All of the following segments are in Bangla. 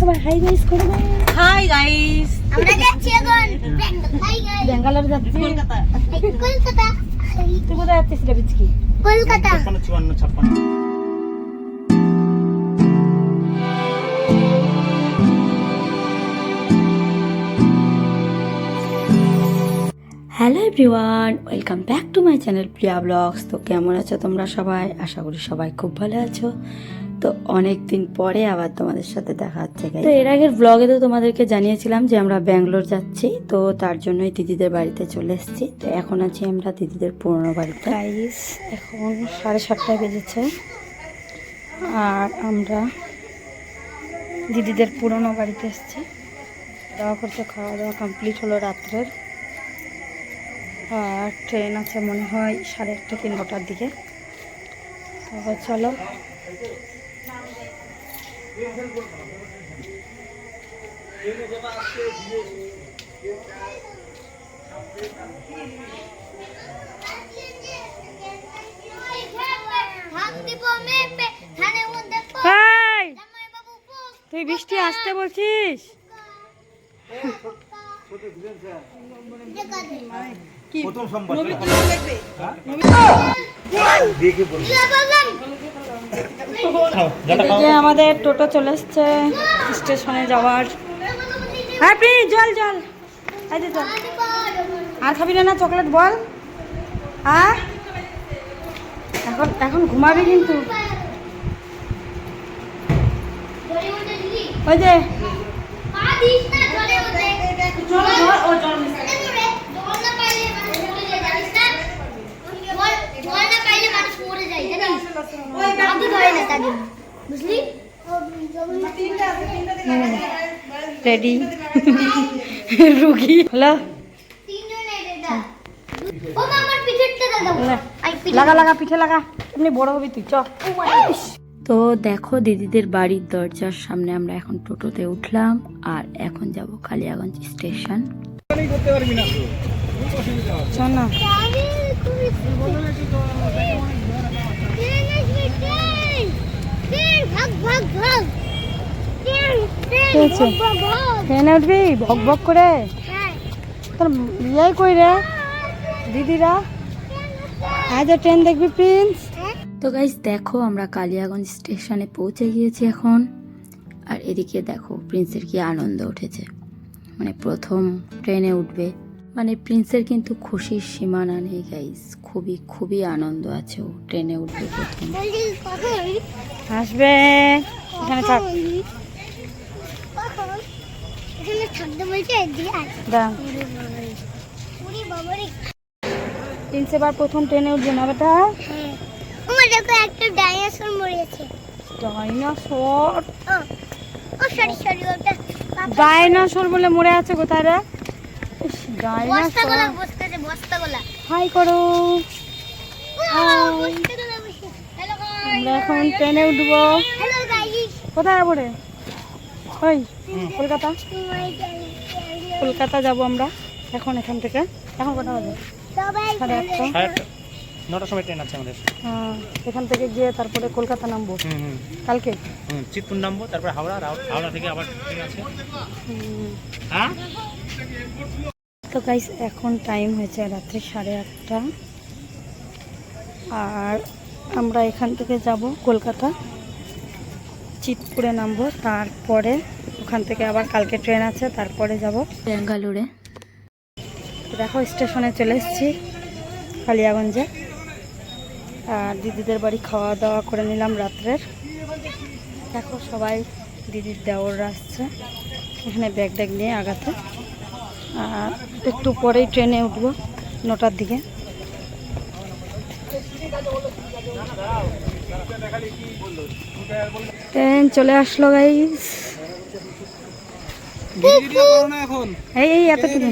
সবাই হাই গাইস করবে। হাই গাইস, আমরা যাচ্ছি এখন ব্যাঙ্গালোর যাচ্ছি। কলকাতা। কলকাতা। তুই কোথায় যাচ্ছিস রে বিচকি? Kolkata. 54 56। Hello everyone, welcome back to my channel Priya blogs. তো কেমন আছো তোমরা সবাই? আশা করি সবাই খুব ভালো আছো। তো অনেক দিন পরে আবার তোমাদের সাথে দেখা হচ্ছে। তো এর আগের ব্লগে তো তোমাদেরকে জানিয়েছিলাম যে আমরা ব্যাঙ্গালোর যাচ্ছি, তো তার জন্যই দিদিদের বাড়িতে চলে এসেছি। তো এখন আছি আমরা দিদিদের পুরনো বাড়িতে। গাইস এখন 7:30 বেজেছে আর আমরা দিদিদের পুরনো বাড়িতে এসেছি। খাওয়া করতে খাওয়া দাওয়া কমপ্লিট হলো রাত্রের। আর ট্রেন আছে মনে হয় 1:30 কি 9টার দিকে। তো চলো তুই বৃষ্টি আসতে বলছিস? প্রথম সোমবার এদিকে আমাদের টোটো চলে এসছে স্টেশনে যাওয়ার। হ্যাঁ প্রিয়, জল জল এই যে জল। আর খাবি না চকলেট বল? হ্যাঁ এখন এখন ঘুমাবি কিন্তু। ওই যে রেডি রুগী হলো। লাগা লাগা পিঠে লাগা, এমনি বড় হবি তুই। চ। তো দেখো দিদিদের বাড়ির দরজার সামনে আমরা এখন টোটোতে উঠলাম আর এখন যাব কালিয়াগঞ্জ স্টেশন। চল না ট্রেনে উঠবি ভক ভক করে? তোর বিয়ে কই রে দিদিরা? আজ ট্রেন দেখবি প্রিন্স? তো গাইস দেখো আমরা কালিয়াগঞ্জ স্টেশনে পৌঁছে গিয়েছি এখন। আর এদিকে দেখো প্রিন্সের কি আনন্দ উঠেছে, মানে প্রথম ট্রেনে উঠবে। মানে প্রিন্সের কিন্তু খুশির সীমানা নেই গাইস, খুবই খুবই আনন্দ আছে, ও ট্রেনে উঠবে প্রথম। আসবে এখানে থাক। প্রিন্স এবার প্রথম ট্রেনে উঠবে না বেটা? একটা ডাইনোসর মরেছে। ডাইনোসর? ডাইনোসর বলে মরে আছে কোথায় রে? ডাইনোসর হাই করো। আমরা এখন ট্রেনে উঠবো। কোথায় যাবো রে? ওই কলকাতা। কলকাতা যাবো আমরা এখন এখান থেকে। এখন কটা হবে? 9টার সময় ট্রেন আছে আমাদের। হ্যাঁ, এখান থেকে গিয়ে তারপরে কলকাতা নামবো কালকে। চিতপুর নামবো, তারপরে হাওড়া থেকে আবার ট্রেন আছে। হ্যাঁ তো গাইস এখন টাইম হয়েছে রাত্রি 8:30 আর আমরা এখান থেকে যাব কলকাতা, চিতপুরে নামবো, তারপরে ওখান থেকে আবার কালকে ট্রেন আছে, তারপরে যাব ব্যাঙ্গালোরে। দেখো স্টেশনে চলে এসেছি কালিয়াগঞ্জে। আর দিদিদের বাড়ি খাওয়া দাওয়া করে নিলাম রাত্রের। দেখো সবাই দিদির দেওররা আসছে এখানে ব্যাগ ট্যাগ নিয়ে আগাতে। আর একটু পরেই ট্রেনে উঠবো 9টার দিকে। ট্রেন চলে আসলো গাইস। এই এতটুকু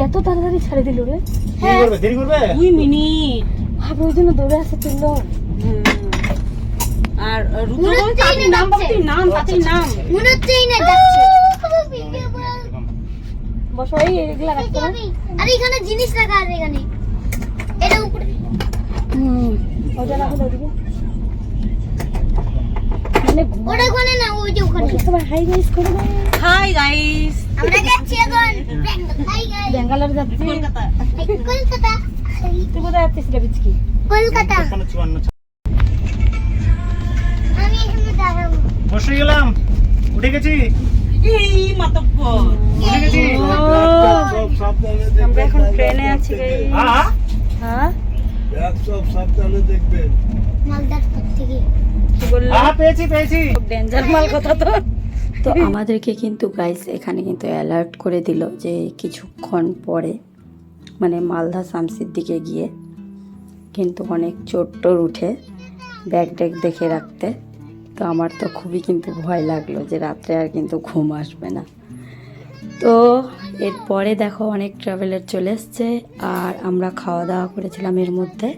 এত তাড়াতাড়ি ছাড়ে দিল রে? দেরি করবে 2 মিনিট। ভাবে ওই জন্য দৌড়ে আসতে তুললো। আর আর রুদ্র বল তাড়াতাড়ি নাম বাবা, তুই নাম তাড়াতাড়ি নাম। মনে হচ্ছেই না যাচ্ছে বসো, এই এগুলা রাখতে না। আর এখানে জিনিস রাখা আছে এখানে এটা উপরে ওটা না হলো ওদিকে মানে ওটা ওখানে না ওই যে ওখানে সবাই হাই গাইস করে দাও। হাই গাইস, আমরা যাচ্ছি এখন হাই গাইস ব্যাঙ্গালোর যাচ্ছি। কলকাতা তুই কোথায় যাচ্ছিস রে বিচকি? কলকাতা 54 আমি এখানে দাঁড়াবো বসে গেলাম, উঠে গেছি এই মাতব্বর উঠে গেছি। আমরা এখন ট্রেনে আছি গাইস। হ্যাঁ হ্যাঁ মালদার থেকে কি বললি? হ্যাঁ পেয়েছি পেয়েছি। ডেঞ্জার মাল কথা তো। তো আমাদেরকে কিন্তু গাইস এখানে কিন্তু অ্যালার্ট করে দিল যে কিছুক্ষণ পরে মানে মালদা শামসির দিকে গিয়ে কিন্তু অনেক চোট টোর উঠে ব্যাগ ট্যাগ দেখে রাখতে। তো আমার তো খুবই কিন্তু ভয় লাগলো যে রাত্রে আর কিন্তু ঘুম আসবে না। তো এরপরে দেখো অনেক ট্রাভেলার চলে এসছে আর আমরা খাওয়া দাওয়া করেছিলাম এর মধ্যে।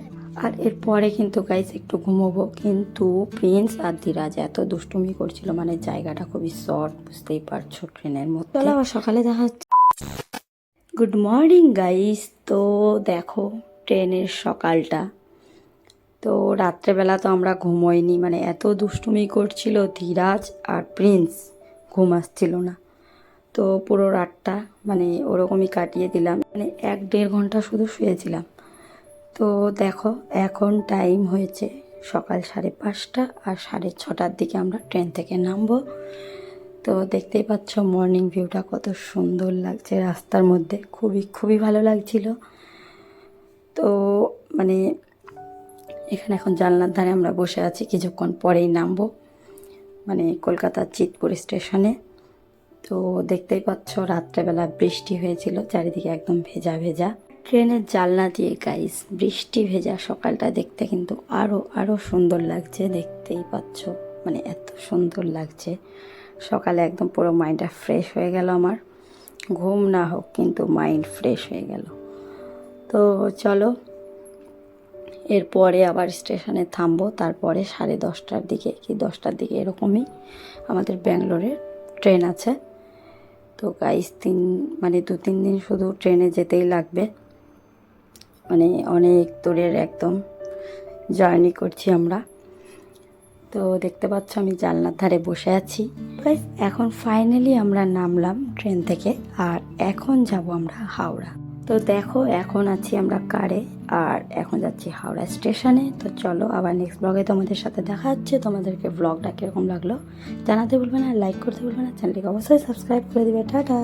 আর এরপরে কিন্তু গাইস একটু ঘুমোবো, কিন্তু প্রিন্স আর ধীরাজ এত দুষ্টুমি করছিল, মানে জায়গাটা খুবই শর্ট, বুঝতেই পারছো ট্রেনের মধ্যে। চলো আবার সকালে দেখা হচ্ছে। Good morning guys. তো দেখো ট্রেনের সকালটা। তো রাত্রেবেলা তো আমরা ঘুমোইনি, মানে এত দুষ্টুমি করছিল ধীরাজ আর প্রিন্স, ঘুম আসছিল না। তো পুরো রাতটা মানে ওরকমই কাটিয়ে দিলাম, মানে 1-1.5 ঘন্টা শুধু শুয়েছিলাম। তো দেখো এখন টাইম হয়েছে সকাল 5:30 আর 6:30টার দিকে আমরা ট্রেন থেকে নামবো। তো দেখতেই পাচ্ছ মর্নিং ভিউটা কত সুন্দর লাগছে রাস্তার মধ্যে, খুবই খুবই ভালো লাগছিল। তো মানে এখানে এখন জানলার ধারে আমরা বসে আছি, কিছুক্ষণ পরেই নামবো মানে কলকাতার চিতপুর স্টেশনে। তো দেখতেই পাচ্ছ রাত্রেবেলা বৃষ্টি হয়েছিল, চারিদিকে একদম ভেজা ভেজা। ট্রেনের জানলা দিয়ে গাইস বৃষ্টি ভেজা সকালটা দেখতে কিন্তু আরো সুন্দর লাগছে, দেখতেই পাচ্ছ মানে এত সুন্দর লাগছে। সকালে একদম পুরো মাইন্ডটা ফ্রেশ হয়ে গেল আমার, ঘুম না হোক কিন্তু মাইন্ড ফ্রেশ হয়ে গেল। তো চলো এরপরে আবার স্টেশনে থামবো, তারপরে 10:30টার দিকে কি 10টার দিকে এরকমই আমাদের ব্যাঙ্গালোরের ট্রেন আছে। তো গাইস 2-3 দিন শুধু ট্রেনে যেতেই লাগবে, মানে অনেক দূরের একদম জার্নি করছি আমরা। তো দেখতে পাচ্ছ আমি জানলার ধারে বসে আছি গাইস। এখন ফাইনালি আমরা নামলাম ট্রেন থেকে আর এখন যাব আমরা হাওড়া। তো দেখো এখন আছি আমরা কারে আর এখন যাচ্ছি হাওড়া স্টেশনে। তো চলো আবার নেক্সট ব্লগে তোমাদের সাথে দেখা হচ্ছে। তোমাদেরকে ব্লগটা কীরকম লাগলো জানাতে ভুলবে না, লাইক করতে ভুলবে না, চ্যানেলটিকে অবশ্যই সাবস্ক্রাইব করে দিবে। টাটা।